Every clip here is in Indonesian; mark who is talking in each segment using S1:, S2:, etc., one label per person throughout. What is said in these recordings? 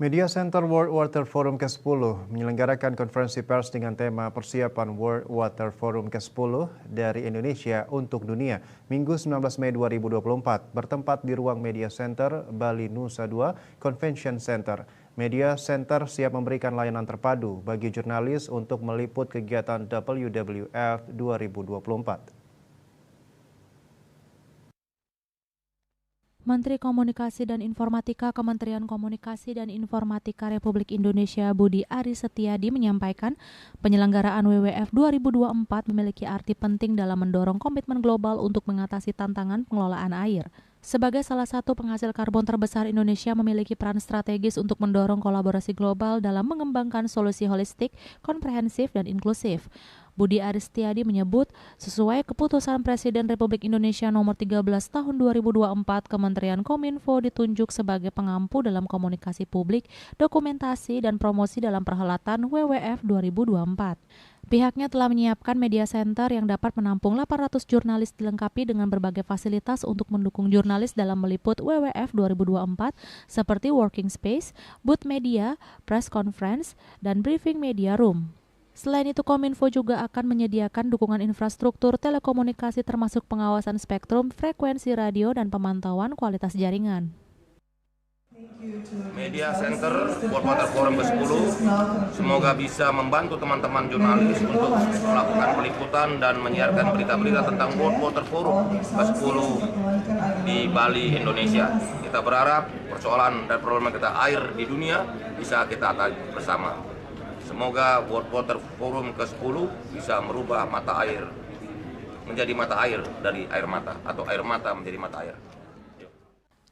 S1: Media Center World Water Forum ke-10 menyelenggarakan konferensi pers dengan tema persiapan World Water Forum ke-10 dari Indonesia untuk dunia Minggu 19 Mei 2024 bertempat di ruang Media Center Bali Nusa Dua Convention Center. Media Center siap memberikan layanan terpadu bagi jurnalis untuk meliput kegiatan WWF 2024.
S2: Menteri Komunikasi dan Informatika Kementerian Komunikasi dan Informatika Republik Indonesia Budi Aris Setiadi menyampaikan penyelenggaraan WWF 2024 memiliki arti penting dalam mendorong komitmen global untuk mengatasi tantangan pengelolaan air. Sebagai salah satu penghasil karbon terbesar, Indonesia memiliki peran strategis untuk mendorong kolaborasi global dalam mengembangkan solusi holistik, komprehensif, dan inklusif. Budi Aris Setiadi menyebut, sesuai keputusan Presiden Republik Indonesia nomor 13 tahun 2024, Kementerian Kominfo ditunjuk sebagai pengampu dalam komunikasi publik, dokumentasi, dan promosi dalam perhelatan WWF 2024. Pihaknya telah menyiapkan media center yang dapat menampung 800 jurnalis dilengkapi dengan berbagai fasilitas untuk mendukung jurnalis dalam meliput WWF 2024 seperti working space, booth media, press conference, dan briefing media room. Selain itu, Kominfo juga akan menyediakan dukungan infrastruktur telekomunikasi termasuk pengawasan spektrum, frekuensi radio, dan pemantauan kualitas jaringan.
S3: Media Center World Water Forum ke-10 semoga bisa membantu teman-teman jurnalis untuk melakukan peliputan dan menyiarkan berita-berita tentang World Water Forum ke-10 di Bali, Indonesia. Kita berharap persoalan dan problema kita air di dunia bisa kita atasi bersama. Semoga World Water Forum ke-10 bisa merubah mata air menjadi mata air dari air mata atau air mata menjadi mata air.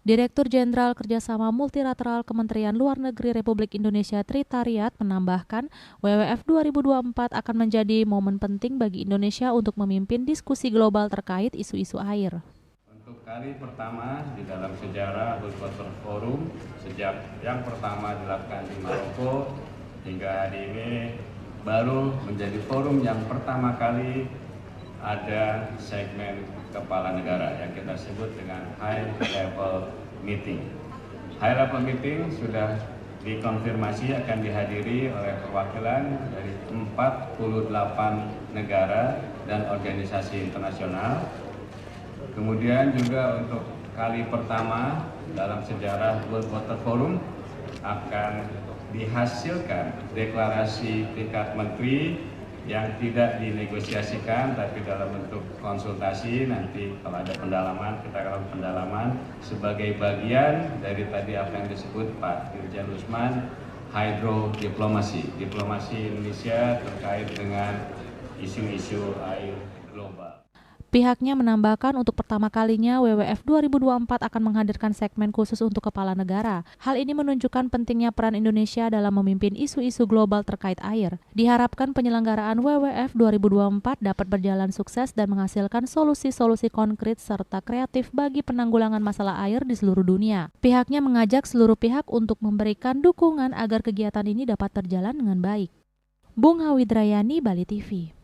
S2: Direktur Jenderal Kerjasama Multilateral Kementerian Luar Negeri Republik Indonesia Trita Riyad menambahkan, WWF 2024 akan menjadi momen penting bagi Indonesia untuk memimpin diskusi global terkait isu-isu air.
S4: Untuk kali pertama di dalam sejarah World Water Forum, sejak yang pertama dilakukan di Maroko hingga hari ini, baru menjadi forum yang pertama kali ada segmen kepala negara yang kita sebut dengan high level meeting. High level meeting sudah dikonfirmasi akan dihadiri oleh perwakilan dari 48 negara dan organisasi internasional. Kemudian juga untuk kali pertama dalam sejarah World Water Forum akan dihasilkan deklarasi tingkat menteri yang tidak dinegosiasikan tapi dalam bentuk konsultasi. Nanti kalau ada pendalaman, kita akan pendalaman sebagai bagian dari tadi apa yang disebut Pak Dirjen Usman, hydrodiplomasi, diplomasi Indonesia terkait dengan isu-isu air global.
S2: Pihaknya menambahkan untuk pertama kalinya WWF 2024 akan menghadirkan segmen khusus untuk kepala negara. Hal ini menunjukkan pentingnya peran Indonesia dalam memimpin isu-isu global terkait air. Diharapkan penyelenggaraan WWF 2024 dapat berjalan sukses dan menghasilkan solusi-solusi konkret serta kreatif bagi penanggulangan masalah air di seluruh dunia. Pihaknya mengajak seluruh pihak untuk memberikan dukungan agar kegiatan ini dapat terjalan dengan baik. Bunga Widrayani, Bali TV.